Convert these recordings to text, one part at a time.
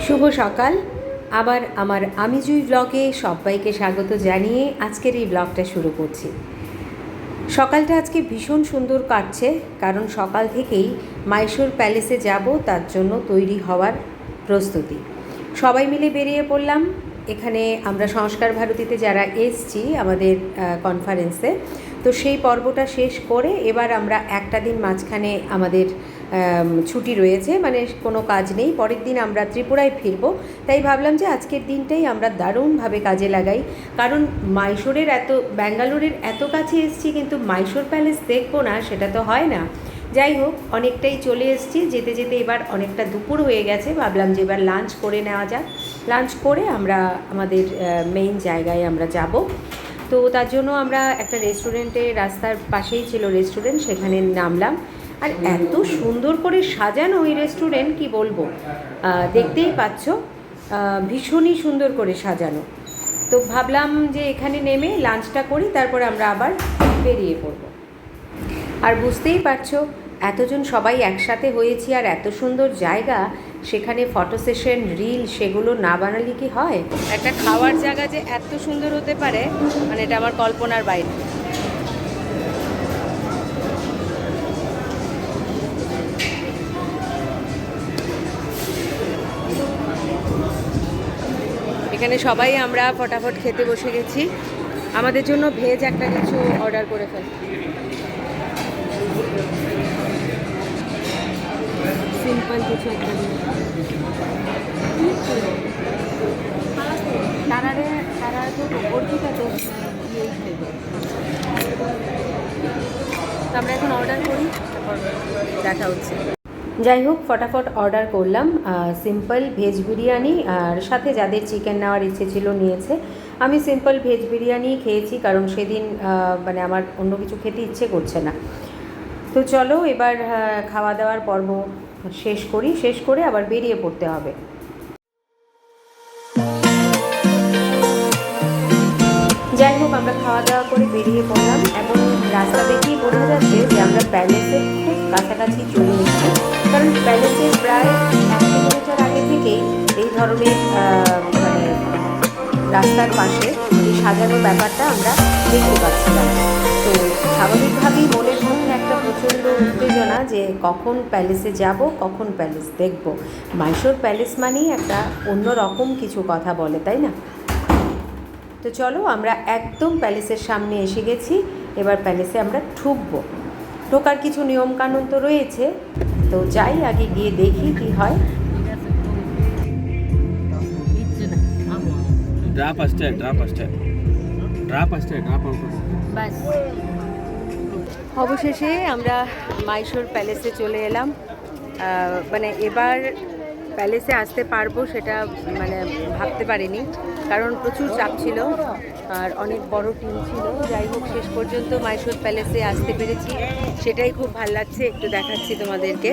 শুভ সকাল। আবার আমার আমি জুই ব্লগে সবাইকে স্বাগত জানিয়ে আজকের এই ব্লগটা শুরু করছি। সকালটা আজকে ভীষণ সুন্দর কাটছে, কারণ সকাল থেকেই মাইশোর প্যালেসে যাব, তার জন্য তৈরি হওয়ার প্রস্তুতি। সবাই মিলে বেরিয়ে পড়লাম। এখানে আমরা সংস্কার ভারতীতে যারা এসছি আমাদের কনফারেন্সে, তো সেই পর্বটা শেষ করে এবার আমরা একটা দিন মাঝখানে আমাদের ছুটি রয়েছে, মানে কোনো কাজ নেই। পরের দিন আমরা ত্রিপুরায় ফিরবো। তাই ভাবলাম যে আজকের দিনটাই আমরা দারুণভাবে কাজে লাগাই, কারণ মাইশোরের ব্যাঙ্গালোরের এত কাছে এসছি, কিন্তু মাইশোর প্যালেস দেখবো না সেটা তো হয় না। যাই হোক, অনেকটাই চলে এসেছি, যেতে যেতে এবার অনেকটা দুপুর হয়ে গেছে। ভাবলাম যে এবার লাঞ্চ করে নেওয়া যাক। লাঞ্চ করে আমরা আমাদের মেইন জায়গায় আমরা যাব। তো তার জন্য আমরা একটা রেস্টুরেন্টে, রাস্তার পাশেই ছিল রেস্টুরেন্ট, সেখানে নামলাম। আর এত সুন্দর করে সাজানো ওই রেস্টুরেন্ট, কি বলবো, দেখতেই পাচ্ছ, ভীষণই সুন্দর করে সাজানো। তো ভাবলাম যে এখানে নেমে লাঞ্চটা করি, তারপরে আমরা আবার বেরিয়ে পড়ব। আর বুঝতেই পারছো, এতজন সবাই একসাথে হয়েছি, আর এত সুন্দর জায়গা, সেখানে ফটো সেশন, রিল, সেগুলো না বানালে কি হয়? একটা খাওয়ার জায়গা যে এত সুন্দর হতে পারে, মানে এটা আমার কল্পনার বাইরে। এখানে সবাই আমরা ফটাফট খেতে বসে গেছি। আমাদের জন্য ভেজ একটা কিছু অর্ডার করে ফেল, সিম্পল কিছু একটা। তারা তো অর্পিতা তো আমরা এখন অর্ডার করি, তারপর দেখা হচ্ছে। যাই হোক, ফটাফট অর্ডার করলাম সিম্পল ভেজ বিরিয়ানি, আর সাথে যাদের চিকেন নেওয়ার ইচ্ছে ছিল নিয়েছে। আমি সিম্পল ভেজ বিরিয়ানি খেয়েছি, কারণ সেদিন মানে আমার অন্য কিছু খেতে ইচ্ছে করছে না। তো চলো এবার খাওয়া দাওয়ার পর্ব শেষ করে আবার বেরিয়ে পড়তে হবে। যাই হোক, আমরা খাওয়া দাওয়া করে বেরিয়ে পড়লাম। এখন রাস্তা দেখেই বোঝা যাচ্ছে যে আমরা প্যালেসের খুব কাছাকাছি চলে এসেছি, কারণ প্যালেসের প্রায় 1 কিলোমিটার আগে থেকেই এই ধরনের মানে রাস্তার পাশে এই সাজানো ব্যাপারটা আমরা দেখতে পাচ্ছিলাম। তো স্বাভাবিকভাবেই মনের মধ্যে একটা প্রচণ্ড উত্তেজনা, যে কখন প্যালেসে যাব, কখন প্যালেস দেখব। মাইশোর প্যালেস মানেই একটা অন্যরকম কিছু কথা বলে, তাই না? তো চলো, আমরা একদম প্যালেসের সামনে এসে গেছি। এবার প্যালেসে আমরা ঢুকবো। ঢোকার কিছু নিয়মকানুন তো রয়েছে, তো যাই, আগে গিয়ে দেখি কি হয়। অবশেষে আমরা মাইশোর প্যালেসে চলে এলাম। মানে এবার প্যালেসে আসতে পারবো সেটা মানে ভাবতে পারিনি, কারণ প্রচুর চাপ ছিল আর অনেক বড় টিম ছিল। যাই হোক, শেষ পর্যন্ত মাইশোর প্যালেসে আসতে পেরেছি, সেটাই খুব ভালো লাগছে। একটু দেখাচ্ছি তোমাদেরকে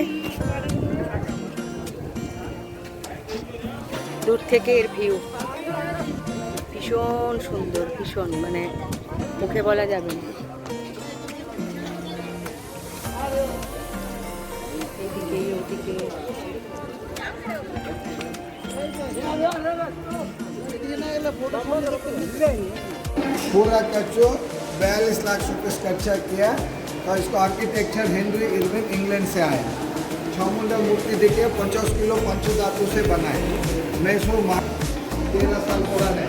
দূর থেকে এর ভিউ। ভীষণ সুন্দর, ভীষণ, মানে মুখে বলা যাবে না। এইদিকে ওদিকে पूरा कच्चो 42 लाख रुपये खर्चा किया, और इसको आर्किटेक्चर हेनरी इरविन इंग्लैंड से आया। चामुंडा मूर्ति देखिए, 50 किलो पंचधातु से बनाए। मैसूर 13 साल पुराने।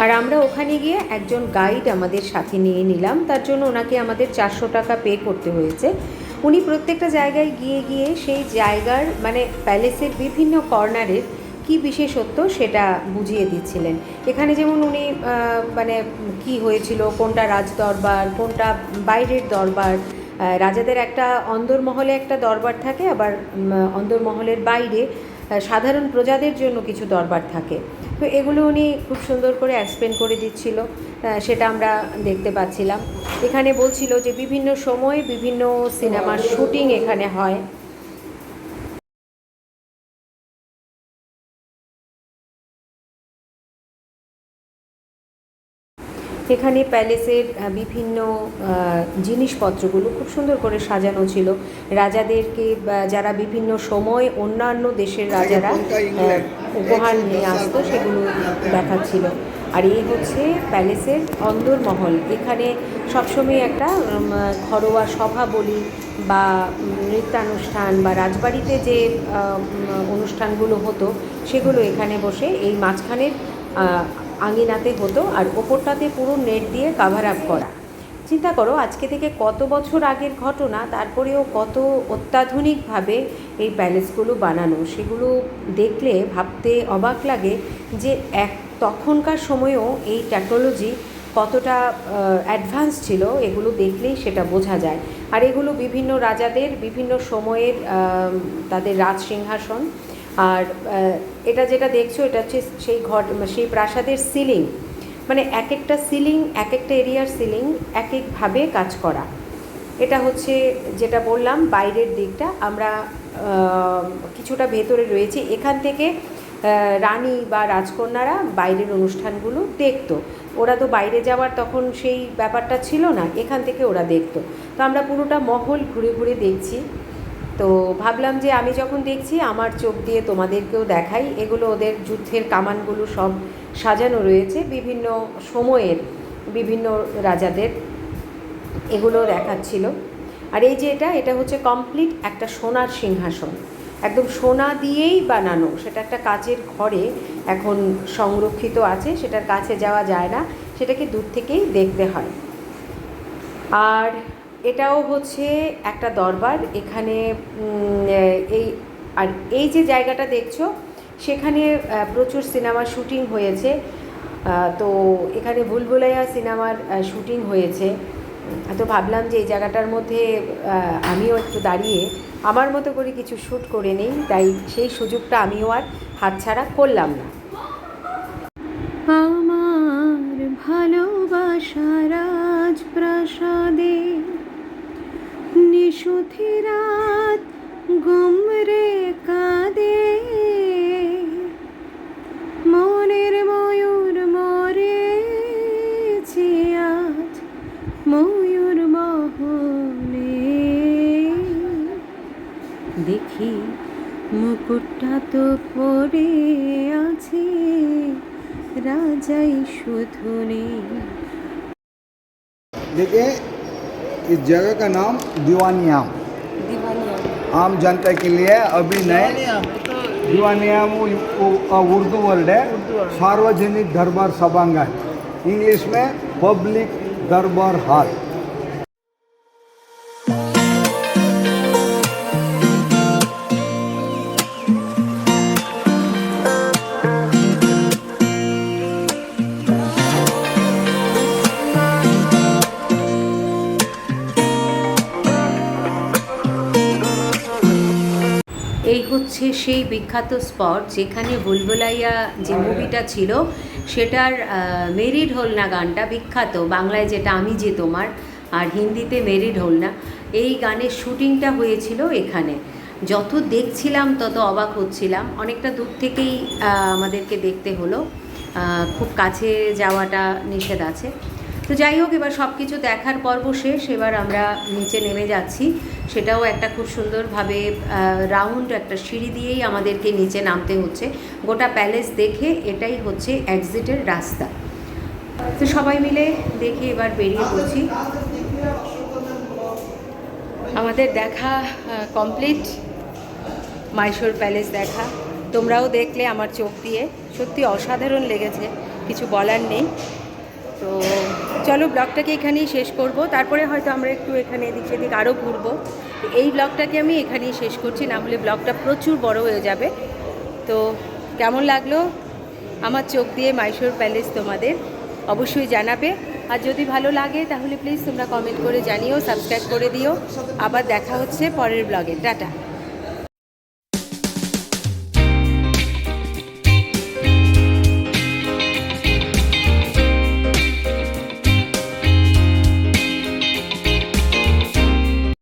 আর আমরা ওখানে গিয়ে একজন গাইড আমাদের সাথে নিয়ে নিলাম, তার জন্য ওনাকে আমাদের 400 টাকা পে করতে হয়েছে। উনি প্রত্যেকটা জায়গায় গিয়ে গিয়ে সেই জায়গার মানে প্যালেসের বিভিন্ন কর্নারের কি বিশেষত্ব সেটা বুঝিয়ে দিচ্ছিলেন। এখানে যেমন উনি মানে কি হয়েছিল, কোনটা রাজদরবার, কোনটা বাইরের দরবার, রাজাদের একটা অন্দরমহলে একটা দরবার থাকে, আবার অন্দরমহলের বাইরে সাধারণ প্রজাদের জন্য কিছু দরবার থাকে। তো এগুলো উনি খুব সুন্দর করে এক্সপ্লেন করে দিচ্ছিল, সেটা আমরা দেখতে পাচ্ছিলাম। এখানে বলছিল যে বিভিন্ন সময়ে বিভিন্ন সিনেমার শুটিং এখানে হয়। এখানে প্যালেসের বিভিন্ন জিনিসপত্রগুলো খুব সুন্দর করে সাজানো ছিল। রাজাদেরকে যারা বিভিন্ন সময় অন্যান্য দেশের রাজারা উপহার নিয়ে আসতো সেগুলো দেখাচ্ছিল। আর এই হচ্ছে প্যালেসের অন্দরমহল। এখানে সবসময় একটা ঘরোয়া সভা বলি বা নৃত্যানুষ্ঠান বা রাজবাড়িতে যে অনুষ্ঠানগুলো হতো সেগুলো এখানে বসে এই মাঝখানের আঙিনাতে হতো, আর ওপরটাতে পুরো নেট দিয়ে কাভার আপ করা। চিন্তা করো আজকে থেকে কত বছর আগের ঘটনা, তারপরেও কত অত্যাধুনিকভাবে এই প্যালেসগুলো বানানো, সেগুলো দেখলে ভাবতে অবাক লাগে যে তখনকার সময়েও এই টেকনোলজি কতটা অ্যাডভান্স ছিল, এগুলো দেখলেই সেটা বোঝা যায়। আর এগুলো বিভিন্ন রাজাদের বিভিন্ন সময়ের তাদের রাজ সিংহাসন। আর এটা যেটা দেখছো এটা হচ্ছে সেই প্রাসাদের সিলিং, মানে এক একটা সিলিং, এক একটা এরিয়ার সিলিং এক একভাবে কাজ করা। এটা হচ্ছে যেটা বললাম বাইরের দিকটা। আমরা কিছুটা ভেতরে রয়েছি, এখান থেকে রানী বা রাজকন্যারা বাইরের অনুষ্ঠানগুলো দেখতো। ওরা তো বাইরে যাওয়ার তখন সেই ব্যাপারটা ছিল না, এখান থেকে ওরা দেখতো। তো আমরা পুরোটা মহল ঘুরে ঘুরে দেখছি। তো ভাবলাম যে আমি যখন দেখছি আমার চোখ দিয়ে তোমাদেরকেও দেখাই। এগুলো ওদের যুদ্ধের কামানগুলো সব সাজানো রয়েছে বিভিন্ন সময়ের বিভিন্ন রাজাদের, এগুলো দেখাচ্ছিল। আর এই যে এটা হচ্ছে কমপ্লিট একটা সোনার সিংহাসন, একদম সোনা দিয়েই বানানো। সেটা একটা কাচের ঘরে এখন সংরক্ষিত আছে, সেটার কাছে যাওয়া যায় না, সেটাকে দূর থেকেই দেখতে হয়। আর এটাও হচ্ছে একটা দরবার। এখানে এই যে জায়গাটা দেখছো সেখানে প্রচুর সিনেমার শুটিং হয়েছে। তো এখানে ভুলভুলাইয়া সিনেমার শুটিং হয়েছে। তো ভাবলাম যে এই জায়গাটার মধ্যে আমিও একটু দাঁড়িয়ে আমার মতো করে কিছু শ্যুট করে নিই, তাই সেই সুযোগটা আমিও আর হাতছাড়া করলাম না। আমার ভালোবাসা রাজপ্রাসাদে নিশুথি রাত গুমরে কাঁদে, মনের ময়ূর মরেছে আজ ময়ূর মোহনে, দেখি মুকুটটা তো পড়ে আছে রাজাই শুধু নেই। देखिए इस जगह का नाम दीवानियाम, आम जनता के लिए अभी नए दीवानियाम उर्दू वर्ड है, सार्वजनिक दरबार सभांगण, इंग्लिश में पब्लिक दरबार हॉल। এই হচ্ছে সেই বিখ্যাত স্পট যেখানে বুলবুলাইয়া যে মুভিটা ছিল সেটার মেরি ঢোলনা গানটা বিখ্যাত, বাংলায় যেটা আমি যে তোমার, আর হিন্দিতে মেরি ঢোলনা। এই গানের শুটিংটা হয়েছিল এখানে। যত দেখছিলাম তত অবাক হচ্ছিলাম। অনেকটা দূর থেকেই আমাদেরকে দেখতে হলো, খুব কাছে যাওয়াটা নিষেধ আছে। তো যাই হোক, এবার সব কিছু দেখার পর্ব শেষ, এবার আমরা নিচে নেমে যাচ্ছি। সেটাও একটা খুব সুন্দরভাবে রাউন্ড একটা সিঁড়ি দিয়েই আমাদেরকে নিচে নামতে হচ্ছে। গোটা প্যালেস দেখে এটাই হচ্ছে এক্সিটের রাস্তা। তো সবাই মিলে দেখে এবার বেরিয়ে পড়ছি। আমাদের দেখা কমপ্লিট, মাইশোর প্যালেস দেখা। তোমরাও দেখলে আমার চোখ দিয়ে, সত্যি অসাধারণ লেগেছে। কিছু বলার নেই। তো চলো ব্লগটাকে এখানেই শেষ করব, তারপরে হয়তো আমরা একটু এখানে এদিক সেদিক আরও ঘুরবো। এই ব্লগটাকে আমি এখানেই শেষ করছি, না হলে ব্লগটা প্রচুর বড় হয়ে যাবে। তো কেমন লাগলো আমার চোখ দিয়ে মাইশোর প্যালেস তোমাদের অবশ্যই জানাবে। আর যদি ভালো লাগে তাহলে প্লিজ তোমরা কমেন্ট করে জানিও, সাবস্ক্রাইব করে দিও। আবার দেখা হচ্ছে পরের ব্লগে। টাটা।